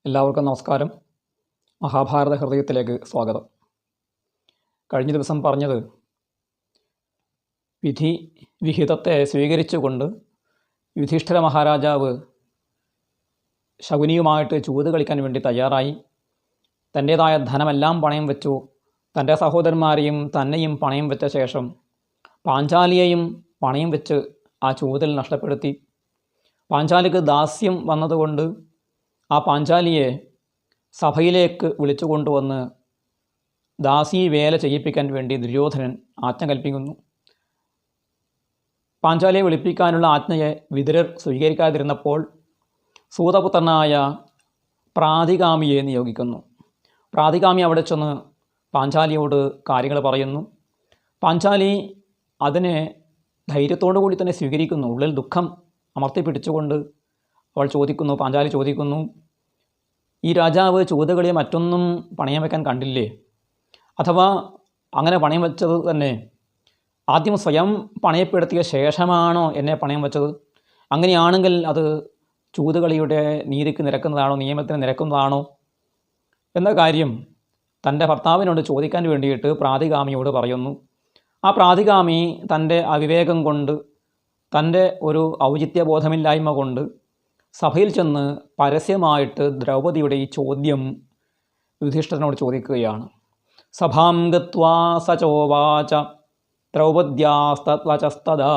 എല്ലാവർക്കും നമസ്കാരം. മഹാഭാരത ഹൃദയത്തിലേക്ക് സ്വാഗതം. കഴിഞ്ഞ ദിവസം പറഞ്ഞത് വിധി വിഹിതത്തെ സ്വീകരിച്ചുകൊണ്ട് യുധിഷ്ഠിര മഹാരാജാവ് ശകുനിയുമായിട്ട് ചൂത് കളിക്കാൻ വേണ്ടി തയ്യാറായി. തൻ്റേതായ ധനമെല്ലാം പണയം വെച്ചു. തൻ്റെ സഹോദരന്മാരെയും തന്നെയും പണയം വെച്ച ശേഷം പാഞ്ചാലിയെയും പണയം വെച്ച് ആ ചൂതിൽ നഷ്ടപ്പെടുത്തി. പാഞ്ചാലിക്ക് ദാസ്യം വന്നതുകൊണ്ട് ആ പാഞ്ചാലിയെ സഭയിലേക്ക് വിളിച്ചു കൊണ്ടുവന്ന് ദാസി വേല ചെയ്യിപ്പിക്കാൻ വേണ്ടി ദുര്യോധനൻ ആജ്ഞ കൽപ്പിക്കുന്നു. പാഞ്ചാലിയെ വിളിപ്പിക്കാനുള്ള ആജ്ഞയെ വിതുരർ സ്വീകരിക്കാതിരുന്നപ്പോൾ സൂതപുത്രനായ പ്രാതികാമിയെ നിയോഗിക്കുന്നു. പ്രാതികാമി അവിടെ ചെന്ന് പാഞ്ചാലിയോട് കാര്യങ്ങൾ പറയുന്നു. പാഞ്ചാലി അതിനെ ധൈര്യത്തോടു കൂടി തന്നെ സ്വീകരിക്കുന്നു. ഉള്ളിൽ ദുഃഖം അമർത്തി പിടിച്ചുകൊണ്ട് പാഞ്ചാലി ചോദിക്കുന്നു, ഈ രാജാവ് ചൂതുകളിയെ മറ്റൊന്നും പണയം വയ്ക്കാൻ കണ്ടില്ലേ? അഥവാ അങ്ങനെ പണയം വെച്ചത് തന്നെ ആദ്യം സ്വയം പണയപ്പെടുത്തിയ ശേഷമാണോ എന്നെ പണയം വെച്ചത്? അങ്ങനെയാണെങ്കിൽ അത് ചൂതുകളിയുടെ നീതിക്ക് നിരക്കുന്നതാണോ, നിയമത്തിന് നിരക്കുന്നതാണോ എന്ന കാര്യം തൻ്റെ ഭർത്താവിനോട് ചോദിക്കാൻ വേണ്ടിയിട്ട് പ്രാതികാമിയോട് പറയുന്നു. ആ പ്രാതികാമി തൻ്റെ അവിവേകം കൊണ്ട്, തൻ്റെ ഒരു ഔചിത്യബോധമില്ലായ്മ കൊണ്ട് സഭയിൽ ചെന്ന് പരസ്യമായിട്ട് ദ്രൗപദിയുടെ ഈ ചോദ്യം യുധിഷ്ഠിരനോട് ചോദിക്കുകയാണ്. സഭാം ഗത്വാ സചോവാച ദ്രൗപദ്യാസ്തത്വചസ്തദാ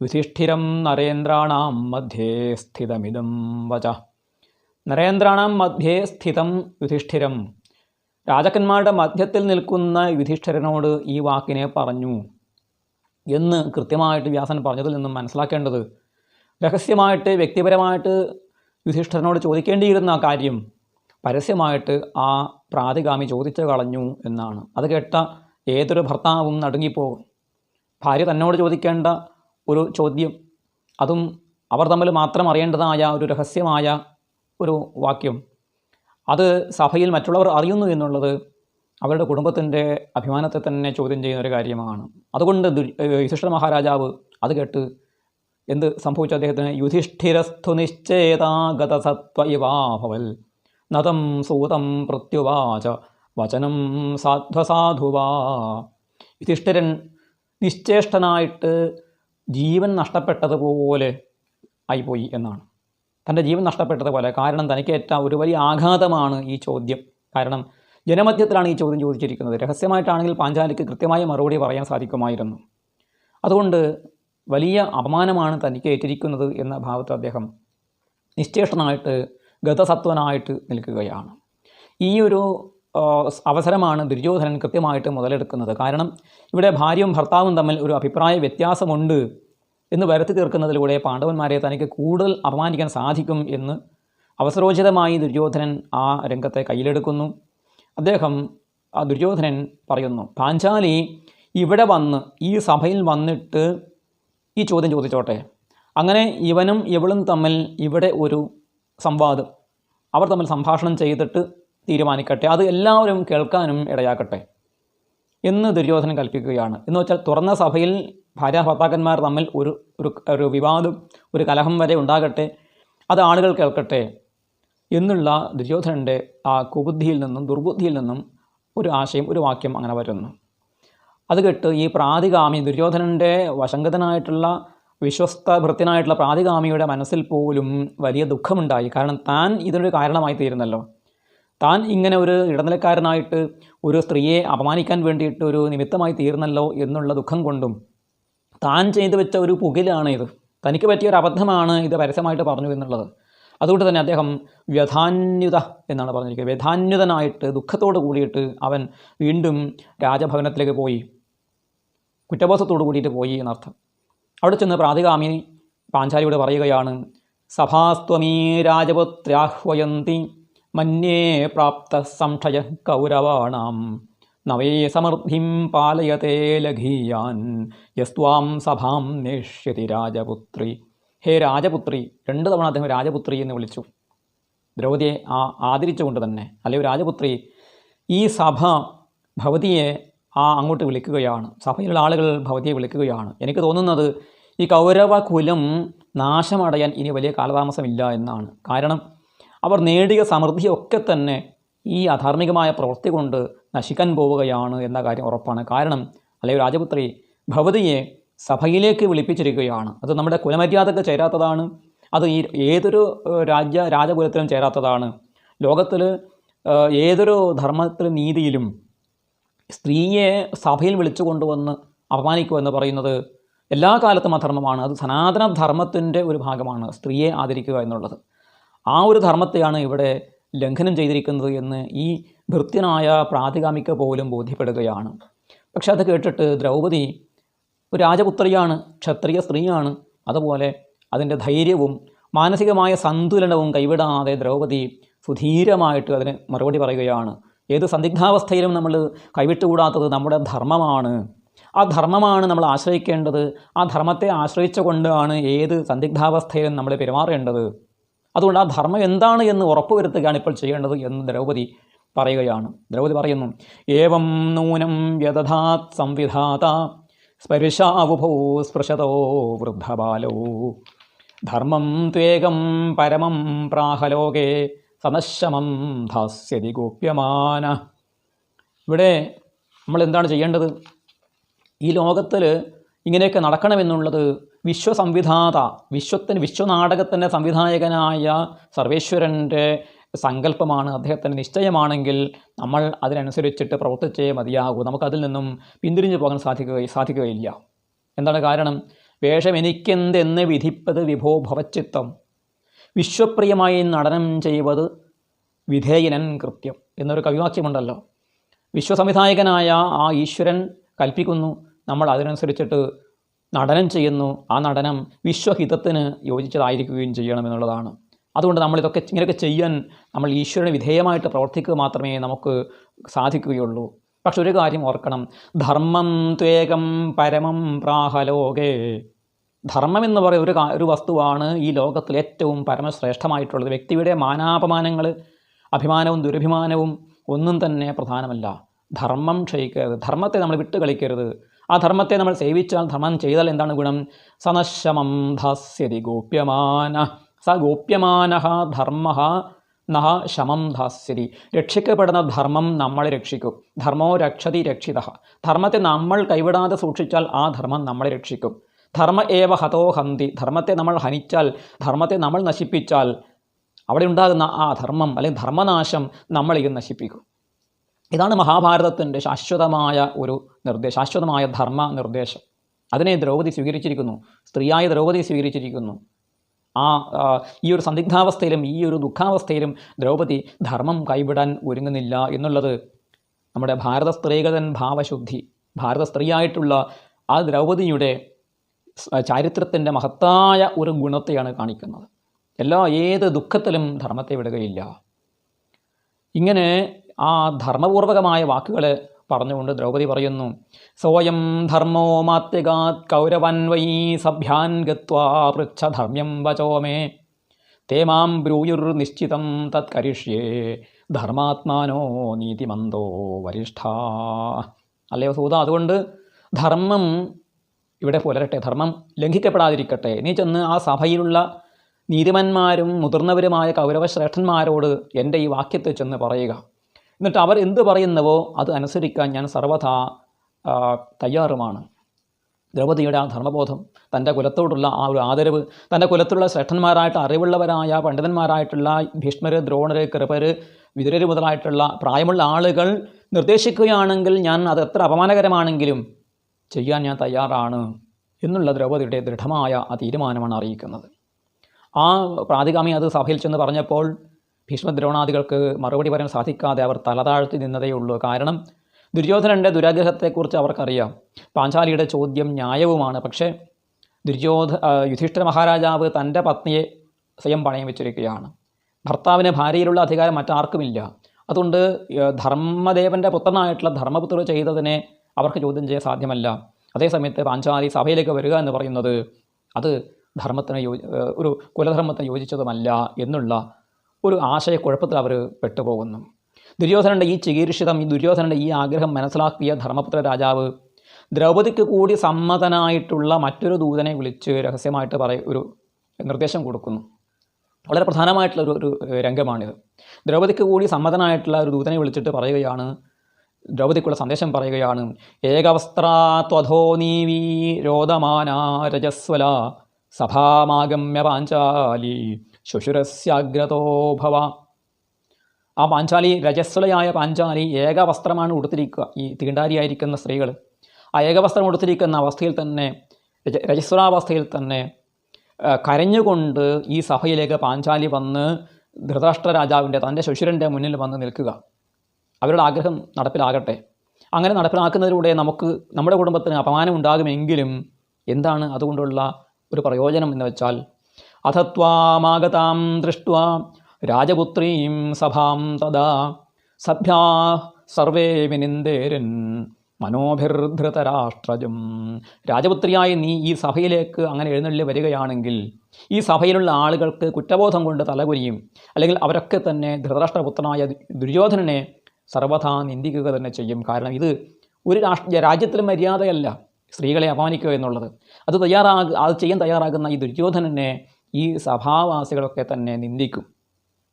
യുധിഷ്ഠിരം നരേന്ദ്രാണാം മധ്യേ സ്ഥിതമിദം വച. നരേന്ദ്രാണാം മധ്യേ സ്ഥിതം യുധിഷ്ഠിരം, രാജാക്കന്മാരുടെ മധ്യത്തിൽ നിൽക്കുന്ന യുധിഷ്ഠിരനോട് ഈ വാക്കിനെ പറഞ്ഞു എന്ന് കൃത്യമായിട്ട് വ്യാസൻ പറഞ്ഞതിൽ നിന്നും മനസ്സിലാക്കേണ്ടത്, രഹസ്യമായിട്ട് വ്യക്തിപരമായിട്ട് യുധിഷ്ഠിരനോട് ചോദിക്കേണ്ടിയിരുന്ന ആ കാര്യം പരസ്യമായിട്ട് ആ പ്രാതികാമി ചോദിച്ചു കളഞ്ഞു എന്നാണ്. അത് കേട്ട ഏതൊരു ഭർത്താവും നടുങ്ങിപ്പോകും. ഭാര്യ തന്നോട് ചോദിക്കേണ്ട ഒരു ചോദ്യം, അതും അവർ തമ്മിൽ മാത്രം അറിയേണ്ടതായ ഒരു രഹസ്യമായ ഒരു വാക്യം, അത് സഭയിൽ മറ്റുള്ളവർ അറിയുന്നു എന്നുള്ളത് അവരുടെ കുടുംബത്തിൻ്റെ അഭിമാനത്തെ തന്നെ ചോദ്യം ചെയ്യുന്ന ഒരു കാര്യമാണ്. അതുകൊണ്ട് യുധിഷ്ഠിര മഹാരാജാവ് അത് കേട്ട് എന്ത് സംഭവിച്ചു? അദ്ദേഹത്തിന് യുധിഷ്ഠിരസ്ഥു നിശ്ചേതാഗതസത്വ ഇവാഭവൽ നതം സൂതം പ്രത്യുവാച വചനം സാധ്വസാധുവാ. യുധിഷ്ഠിരൻ നിശ്ചേഷ്ടനായിട്ട് ജീവൻ നഷ്ടപ്പെട്ടതുപോലെ ആയിപ്പോയി എന്നാണ്. തൻ്റെ ജീവൻ നഷ്ടപ്പെട്ടതുപോലെ. കാരണം തനിക്കേറ്റ ഒരു വലിയ ആഘാതമാണ് ഈ ചോദ്യം. കാരണം ജനമധ്യത്തിലാണ് ഈ ചോദ്യം ചോദിച്ചിരിക്കുന്നത്. രഹസ്യമായിട്ടാണെങ്കിൽ പാഞ്ചാലിക്ക് കൃത്യമായ മറുപടി പറയാൻ സാധിക്കുമായിരുന്നു. അതുകൊണ്ട് വലിയ അപമാനമാണ് തനിക്ക് ഏറ്റിരിക്കുന്നത് എന്ന ഭാവത്തിൽ അദ്ദേഹം നിശ്ചേഷ്ടനായിട്ട് ഗതസത്വനായിട്ട് നിൽക്കുകയാണ്. ഈ ഒരു അവസരമാണ് ദുര്യോധനൻ കൃത്യമായിട്ട് മുതലെടുക്കുന്നത്. കാരണം ഇവിടെ ഭാര്യയും ഭർത്താവും തമ്മിൽ ഒരു അഭിപ്രായ വ്യത്യാസമുണ്ട് എന്ന് വരുത്തി തീർക്കുന്നതിലൂടെ പാണ്ഡവന്മാരെ തനിക്ക് കൂടുതൽ അപമാനിക്കാൻ സാധിക്കും എന്ന് അവസരോചിതമായി ദുര്യോധനൻ ആ രംഗത്തെ കയ്യിലെടുക്കുന്നു. ദുര്യോധനൻ പറയുന്നു, പാഞ്ചാലി ഇവിടെ വന്ന് ഈ സഭയിൽ വന്നിട്ട് ഈ ചോദ്യം ചോദിച്ചോട്ടെ. അങ്ങനെ ഇവനും ഇവളും തമ്മിൽ ഇവിടെ ഒരു സംവാദം, അവർ തമ്മിൽ സംഭാഷണം ചെയ്തിട്ട് തീരുമാനിക്കട്ടെ, അത് എല്ലാവരും കേൾക്കാനും ഇടയാക്കട്ടെ എന്ന് ദുര്യോധനൻ കൽപ്പിക്കുകയാണ്. എന്ന് വെച്ചാൽ തുറന്ന സഭയിൽ ഭാര്യ ഭർത്താക്കന്മാർ തമ്മിൽ ഒരു വിവാദം, ഒരു കലഹം വരെ ഉണ്ടാകട്ടെ, അത് ആളുകൾ കേൾക്കട്ടെ എന്നുള്ള ദുര്യോധനൻ്റെ ആ കുബുദ്ധിയിൽ നിന്നും ദുർബുദ്ധിയിൽ നിന്നും ഒരു ആശയം, ഒരു വാക്യം അങ്ങനെ വരുന്നു. അത് കേട്ട് ഈ പ്രാതികാമി, ദുര്യോധനൻ്റെ വശങ്കതനായിട്ടുള്ള വിശ്വസ്ത ഭൃത്യനായിട്ടുള്ള പ്രാതികാമിയുടെ മനസ്സിൽ പോലും വലിയ ദുഃഖമുണ്ടായി. കാരണം താൻ ഇതിനൊരു കാരണമായി തീരുന്നല്ലോ. താൻ ഇങ്ങനെ ഒരു ഇടനിലക്കാരനായിട്ട് ഒരു സ്ത്രീയെ അപമാനിക്കാൻ വേണ്ടിയിട്ട് ഒരു നിമിത്തമായി തീർന്നല്ലോ എന്നുള്ള ദുഃഖം കൊണ്ടും, താൻ ചെയ്തു വെച്ച ഒരു പുകിലാണ് ഇത്, തനിക്ക് പറ്റിയൊരു അബദ്ധമാണ് ഇത് പരസ്യമായിട്ട് പറഞ്ഞു എന്നുള്ളത്. അതുകൊണ്ട് തന്നെ അദ്ദേഹം വ്യഥാന്യുത എന്നാണ് പറഞ്ഞിരിക്കുന്നത്. വ്യഥാന്യുതനായിട്ട് ദുഃഖത്തോട് കൂടിയിട്ട് അവൻ വീണ്ടും രാജഭവനത്തിലേക്ക് പോയി, കുറ്റബോധത്തോടു കൂടിയിട്ട് പോയി എന്നർത്ഥം. അവിടെ ചെന്ന് പ്രാതികാമി പാഞ്ചാലിയോട് പറയുകയാണ്, സഭാസ്ത്വമീ രാജപുത്രാഹ്വയന്തി മന്യേ പ്രാപ്ത സംശയ കൗരവാണാം നവേ സമൃദ്ധിം പാലയതേ ലഘീയാൻ യസ്ത്വാം സഭാം നേഷ്യതി രാജപുത്രി. ഹേ രാജപുത്രി. 2 തവണ അദ്ദേഹം രാജപുത്രി എന്ന് വിളിച്ചു, ദ്രൗപദിയെ ആദരിച്ചുകൊണ്ട് തന്നെ. അല്ലെങ്കിൽ രാജപുത്രി, ഈ സഭ ഭവതിയെ അങ്ങോട്ട് വിളിക്കുകയാണ്, സഭയിലുള്ള ആളുകൾ ഭവതിയെ വിളിക്കുകയാണ്. എനിക്ക് തോന്നുന്നത് ഈ കൗരവകുലം നാശമടയാൻ ഇനി വലിയ കാലതാമസമില്ല എന്നാണ്. കാരണം അവർ നേടിയ സമൃദ്ധിയൊക്കെ തന്നെ ഈ അധാർമികമായ പ്രവൃത്തി കൊണ്ട് നശിക്കാൻ പോവുകയാണ് എന്ന കാര്യം ഉറപ്പാണ്. കാരണം അല്ലെങ്കിൽ രാജപുത്രി ഭവതിയെ സഭയിലേക്ക് വിളിപ്പിച്ചിരിക്കുകയാണ്. അത് നമ്മുടെ കുലമര്യാദക്ക് ചേരാത്തതാണ്. അത് ഈ ഏതൊരു രാജകുലത്തിലും ചേരാത്തതാണ്. ലോകത്തിൽ ഏതൊരു ധർമ്മത്തിലും നീതിയിലും സ്ത്രീയെ സഭയിൽ വിളിച്ചു കൊണ്ടുവന്ന് അപമാനിക്കുക എന്ന് പറയുന്നത് എല്ലാ കാലത്തും അധർമ്മമാണ്. അത് സനാതന ധർമ്മത്തിൻ്റെ ഒരു ഭാഗമാണ് സ്ത്രീയെ ആദരിക്കുക എന്നുള്ളത്. ആ ഒരു ധർമ്മത്തെയാണ് ഇവിടെ ലംഘനം ചെയ്തിരിക്കുന്നത് എന്ന് ഈ ഭൃത്യനായ പ്രാതികാമിക്ക് പോലും ബോധ്യപ്പെടുകയാണ്. പക്ഷെ അത് കേട്ടിട്ട് ദ്രൗപദി ഒരു രാജപുത്രിയാണ്, ക്ഷത്രിയ സ്ത്രീയാണ്. അതുപോലെ അതിൻ്റെ ധൈര്യവും മാനസികമായ സന്തുലനവും കൈവിടാതെ ദ്രൗപദി സുധീരമായിട്ട് അതിന് മറുപടി പറയുകയാണ്. ഏത് സന്ദിഗ്ധാവസ്ഥയിലും നമ്മൾ കൈവിട്ടുകൂടാത്തത് നമ്മുടെ ധർമ്മമാണ്. ആ ധർമ്മമാണ് നമ്മൾ ആശ്രയിക്കേണ്ടത്. ആ ധർമ്മത്തെ ആശ്രയിച്ചുകൊണ്ടാണ് ഏത് സന്ദിഗ്ധാവസ്ഥയിലും നമ്മൾ പെരുമാറേണ്ടത്. അതുകൊണ്ട് ആ ധർമ്മം എന്താണ് എന്ന് ഉറപ്പുവരുത്തുകയാണ് ഇപ്പോൾ ചെയ്യേണ്ടത് എന്ന് ദ്രൗപദി പറയുകയാണ്. ദ്രൗപദി പറയുന്നു, ഏവം നൂനം വ്യദധാത് സംവിധാത സ്പർശാവുഭോ സ്പൃശതോ വൃദ്ധബാലോ ധർമ്മം ത്വേകം പരമം പ്രാഹലോകേ സമശമം ധാസ്യതി ഗോപ്യമാന. ഇവിടെ നമ്മൾ എന്താണ് ചെയ്യേണ്ടത്? ഈ ലോകത്തിൽ ഇങ്ങനെയൊക്കെ നടക്കണമെന്നുള്ളത് വിശ്വസംവിധാത, വിശ്വനാടകത്തിൻ്റെ സംവിധായകനായ സർവേശ്വരൻ്റെ സങ്കല്പമാണ്, അദ്ദേഹത്തിൻ്റെ നിശ്ചയമാണെങ്കിൽ നമ്മൾ അതിനനുസരിച്ചിട്ട് പ്രവർത്തിച്ചേ മതിയാകൂ. നമുക്കതിൽ നിന്നും പിന്തിരിഞ്ഞു പോകാൻ സാധിക്കുകയില്ല. എന്താണ് കാരണം? വേഷം എനിക്കെന്തെന്ന് വിധിപ്പത് വിഭോ ഭവച്ചിത്തം, വിശ്വപ്രിയമായി നടനം ചെയ്യുന്നത് വിധേയനൻ കൃത്യം എന്നൊരു കവിവാക്യമുണ്ടല്ലോ. വിശ്വസംവിധായകനായ ആ ഈശ്വരൻ കൽപ്പിക്കുന്നു, നമ്മൾ അതിനനുസരിച്ചിട്ട് നടനം ചെയ്യുന്നു. ആ നടനം വിശ്വഹിതത്തിന് യോജിച്ചതായിരിക്കുകയും ചെയ്യണമെന്നുള്ളതാണ്. അതുകൊണ്ട് ഇങ്ങനെയൊക്കെ ചെയ്യാൻ നമ്മൾ ഈശ്വരന് വിധേയമായിട്ട് പ്രവർത്തിക്കുക മാത്രമേ നമുക്ക് സാധിക്കുകയുള്ളൂ. പക്ഷെ ഒരു കാര്യം ഓർക്കണം, ധർമ്മം ത്വേകം പരമം പ്രാഹലോകേ. ധർമ്മം എന്ന് പറയുന്ന ഒരു വസ്തുവാണ് ഈ ലോകത്തിൽ ഏറ്റവും പരമശ്രേഷ്ഠമായിട്ടുള്ളത്. വ്യക്തിയുടെ മാനാപമാനങ്ങൾ, അഭിമാനവും ദുരഭിമാനവും ഒന്നും തന്നെ പ്രധാനമല്ല. ധർമ്മം ക്ഷയിക്കരുത്, ധർമ്മത്തെ നമ്മൾ വിട്ടുകളിക്കരുത്. ആ ധർമ്മത്തെ നമ്മൾ സേവിച്ചാൽ, ധർമ്മം ചെയ്താൽ എന്താണ് ഗുണം? സനശമം ധാസ്യതി ഗോപ്യമാന. സ ഗോപ്യമാനഃ ധർമ്മഃ നഹ ശമം ധാസ്യതി. രക്ഷിക്കപ്പെടുന്ന ധർമ്മം നമ്മളെ രക്ഷിക്കും. ധർമ്മോ രക്ഷതി രക്ഷിതഃ. ധർമ്മത്തെ നമ്മൾ കൈവിടാതെ സൂക്ഷിച്ചാൽ ആ ധർമ്മം നമ്മളെ രക്ഷിക്കും. ധർമ്മ ഏവ ഹതോ ഹന്തി. ധർമ്മത്തെ നമ്മൾ ഹനിച്ചാൽ, ധർമ്മത്തെ നമ്മൾ നശിപ്പിച്ചാൽ അവിടെ ഉണ്ടാകുന്ന ആ ധർമ്മം അല്ലെങ്കിൽ ധർമ്മനാശം നമ്മളെയും നശിപ്പിക്കും. ഇതാണ് മഹാഭാരതത്തിൻ്റെ ശാശ്വതമായ ഒരു ശാശ്വതമായ ധർമ്മ നിർദ്ദേശം. അതിനെ ദ്രൗപദി സ്വീകരിച്ചിരിക്കുന്നു, സ്ത്രീയായ ദ്രൗപദി സ്വീകരിച്ചിരിക്കുന്നു. ഈ ഒരു സന്ദിഗ്ധാവസ്ഥയിലും ഈ ഒരു ദുഃഖാവസ്ഥയിലും ദ്രൗപദി ധർമ്മം കൈവിടാൻ ഒരുങ്ങുന്നില്ല എന്നുള്ളത് നമ്മുടെ ഭാരത സ്ത്രീകതൻ ഭാവശുദ്ധി, ഭാരത സ്ത്രീയായിട്ടുള്ള ആ ദ്രൗപദിയുടെ ചാരിത്രത്തിൻ്റെ മഹത്തായ ഒരു ഗുണത്തെയാണ് കാണിക്കുന്നത്. ഏത് ദുഃഖത്തിലും ധർമ്മത്തെ വിടുകയില്ല. ഇങ്ങനെ ആ ധർമ്മപൂർവകമായ വാക്കുകൾ പറഞ്ഞുകൊണ്ട് ദ്രൗപദി പറയുന്നു, സോയം ധർമ്മോ മാത്യഗാത് കൗരവൻ വൈ സഭ്യാൻ ഗത്വാ പൃച്ഛധർമ്മ്യം വചോ മേ തേ മാം ബ്രൂയുർ നിശ്ചിതം തത് കരിഷ്യേ ധർമാത്മാനോ നീതിമന്തോ വരിഷ്ഠ. അല്ലയോ സൂത, അതുകൊണ്ട് ധർമ്മം ഇവിടെ പുലരട്ടെ, ധർമ്മം ലംഘിക്കപ്പെടാതിരിക്കട്ടെ. നീ ചെന്ന് ആ സഭയിലുള്ള നീതിമാന്മാരും മുതിർന്നവരുമായ കൗരവശ്രേഷ്ഠന്മാരോട് എൻ്റെ ഈ വാക്യത്തെ ചെന്ന് പറയുക. എന്നിട്ട് അവർ എന്ത് പറയുന്നുവോ അത് അനുസരിക്കാൻ ഞാൻ സർവ്വഥാ തയ്യാറുമാണ്. ദ്രൗപദിയുടെ ആ ധർമ്മബോധം, തൻ്റെ കുലത്തോടുള്ള ആ ഒരു ആദരവ്, തൻ്റെ കുലത്തിലുള്ള ശ്രേഷ്ഠന്മാരായിട്ട് അറിവുള്ളവരായ പണ്ഡിതന്മാരായിട്ടുള്ള ഭീഷ്മർ, ദ്രോണർ, കൃപർ, വിതുരർ മുതലായിട്ടുള്ള പ്രായമുള്ള ആളുകൾ നിർദ്ദേശിക്കുകയാണെങ്കിൽ ഞാൻ അത് എത്ര അപമാനകരമാണെങ്കിലും ചെയ്യാൻ ഞാൻ തയ്യാറാണ് എന്നുള്ള ദ്രൗപദിയുടെ ദൃഢമായ ആ തീരുമാനമാണ് അറിയിക്കുന്നത്. ആ പ്രാതികാമി അത് സഭയിൽ ചെന്ന് പറഞ്ഞപ്പോൾ ഭീഷ്മദ്രോണാദികൾക്ക് മറുപടി പറയാൻ സാധിക്കാതെ അവർ തലതാഴ്ത്തി നിന്നതേ ഉള്ളൂ. കാരണം ദുര്യോധനൻ്റെ ദുരാഗ്രഹത്തെക്കുറിച്ച് അവർക്കറിയാം. പാഞ്ചാലിയുടെ ചോദ്യം ന്യായവുമാണ്. പക്ഷേ യുധിഷ്ഠിര മഹാരാജാവ് തൻ്റെ പത്നിയെ സ്വയം പണയം വെച്ചിരിക്കുകയാണ്. ഭർത്താവിന് ഭാര്യയിലുള്ള അധികാരം മറ്റാർക്കുമില്ല. അതുകൊണ്ട് ധർമ്മദേവൻ്റെ പുത്രനായിട്ടുള്ള ധർമ്മപുത്രർ ചെയ്തതിനെ അവർക്ക് ചോദ്യം ചെയ്യാൻ സാധ്യമല്ല. അതേസമയത്ത് പാഞ്ചാലി സഭയിലേക്ക് വരിക എന്ന് പറയുന്നത് അത് ധർമ്മത്തിന് ഒരു കുലധർമ്മത്തിന് യോജിച്ചതുമല്ല എന്നുള്ള ഒരു ആശയക്കുഴപ്പത്തിൽ അവർ പെട്ടുപോകുന്നു. ദുര്യോധനൻ്റെ ഈ ചികീർഷിതം, ദുര്യോധനൻ്റെ ഈ ആഗ്രഹം മനസ്സിലാക്കിയ ധർമ്മപുത്ര രാജാവ് ദ്രൗപദിക്ക് കൂടി സമ്മതനായിട്ടുള്ള മറ്റൊരു ദൂതനെ വിളിച്ച് രഹസ്യമായിട്ട് ഒരു നിർദ്ദേശം കൊടുക്കുന്നു. വളരെ പ്രധാനമായിട്ടുള്ള ഒരു രംഗമാണിത്. ദ്രൗപദിക്ക് കൂടി സമ്മതനായിട്ടുള്ള ഒരു ദൂതനെ വിളിച്ചിട്ട് പറയുകയാണ്, ദ്രൗപദിക്കുള്ള സന്ദേശം പറയുകയാണ്, ഏകവസ്ത്രാത്വധോ നീവീ രോദമാന രജസ്വല സഭാമാഗമ്യ പാഞ്ചാലി ശുശുരസ്യാഗ്രതോ ഭവ. ആ പാഞ്ചാലി, രജസ്വലയായ പാഞ്ചാലി ഏകവസ്ത്രമാണ് ഉടുത്തിരിക്കുക. ഈ തീണ്ടാരിയായിരിക്കുന്ന സ്ത്രീകൾ ആ ഏകവസ്ത്രം ഉടുത്തിരിക്കുന്ന അവസ്ഥയിൽ തന്നെ, രജസ്വലാവസ്ഥയിൽ തന്നെ കരഞ്ഞുകൊണ്ട് ഈ സഭയിലേക്ക് പാഞ്ചാലി വന്ന് ധൃതരാഷ്ട്ര രാജാവിൻ്റെ, തൻ്റെ ശുശുരൻ്റെ മുന്നിൽ വന്ന് നിൽക്കുക. അവരുടെ ആഗ്രഹം നടപ്പിലാകട്ടെ. അങ്ങനെ നടപ്പിലാക്കുന്നതിലൂടെ നമുക്ക്, നമ്മുടെ കുടുംബത്തിന് അപമാനം ഉണ്ടാകുമെങ്കിലും എന്താണ് അതുകൊണ്ടുള്ള ഒരു പ്രയോജനം എന്ന് വെച്ചാൽ, അഥത്വാമാഗതാം ദൃഷ്ട്വാ രാജപുത്രീം സഭാം തദാ സഭ്യാ സർവേ വിനിന്ദേരൻ മനോഭിർധൃതരാഷ്ട്രജം. രാജപുത്രിയായി നീ ഈ സഭയിലേക്ക് അങ്ങനെ എഴുന്നള്ളി വരികയാണെങ്കിൽ ഈ സഭയിലുള്ള ആളുകൾക്ക് കുറ്റബോധം കൊണ്ട് തലകുനിയും. അല്ലെങ്കിൽ അവരൊക്കെ തന്നെ ധൃതരാഷ്ട്രപുത്രനായ ദുര്യോധനനെ സർവഥാ നിന്ദിക്കുക തന്നെ ചെയ്യും. കാരണം ഇത് ഒരു രാജ്യത്തിലും മര്യാദയല്ല സ്ത്രീകളെ അപമാനിക്കുക എന്നുള്ളത്. അത് ചെയ്യാൻ തയ്യാറാകുന്ന ഈ ദുര്യോധനനെ ഈ സഭാവാസികളൊക്കെ തന്നെ നിന്ദിക്കും.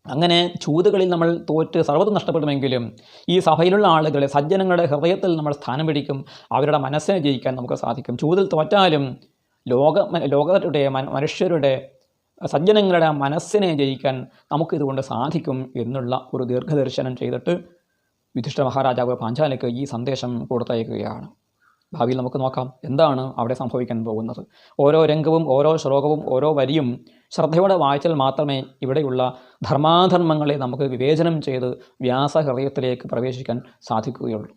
അങ്ങനെ ചൂതുകളിൽ നമ്മൾ തോറ്റ് സർവ്വതും നഷ്ടപ്പെടുമെങ്കിലും ഈ സഭയിലുള്ള ആളുകളെ, സജ്ജനങ്ങളുടെ ഹൃദയത്തിൽ നമ്മൾ സ്ഥാനം പിടിക്കും. അവരുടെ മനസ്സിനെ ജയിക്കാൻ നമുക്ക് സാധിക്കും. ചൂതിൽ തോറ്റാലും ലോകരുടെ മനുഷ്യരുടെ, സജ്ജനങ്ങളുടെ മനസ്സിനെ ജയിക്കാൻ നമുക്കിതുകൊണ്ട് സാധിക്കും എന്നുള്ള ഒരു ദീർഘദർശനം ചെയ്തിട്ട് യുധിഷ്ഠിര മഹാരാജാവ് പാഞ്ചാലിക്ക് ഈ സന്ദേശം കൊടുത്തയക്കുകയാണ്. ഭാവിയിൽ നമുക്ക് നോക്കാം എന്താണ് അവിടെ സംഭവിക്കാൻ പോകുന്നത്. ഓരോ രംഗവും ഓരോ ശ്ലോകവും ഓരോ വരിയും ശ്രദ്ധയോടെ വായിച്ചാൽ മാത്രമേ ഇവിടെയുള്ള ധർമാധർമ്മങ്ങളെ നമുക്ക് വിവേചനം ചെയ്ത് വ്യാസഹൃദയത്തിലേക്ക് പ്രവേശിക്കാൻ സാധിക്കുകയുള്ളൂ.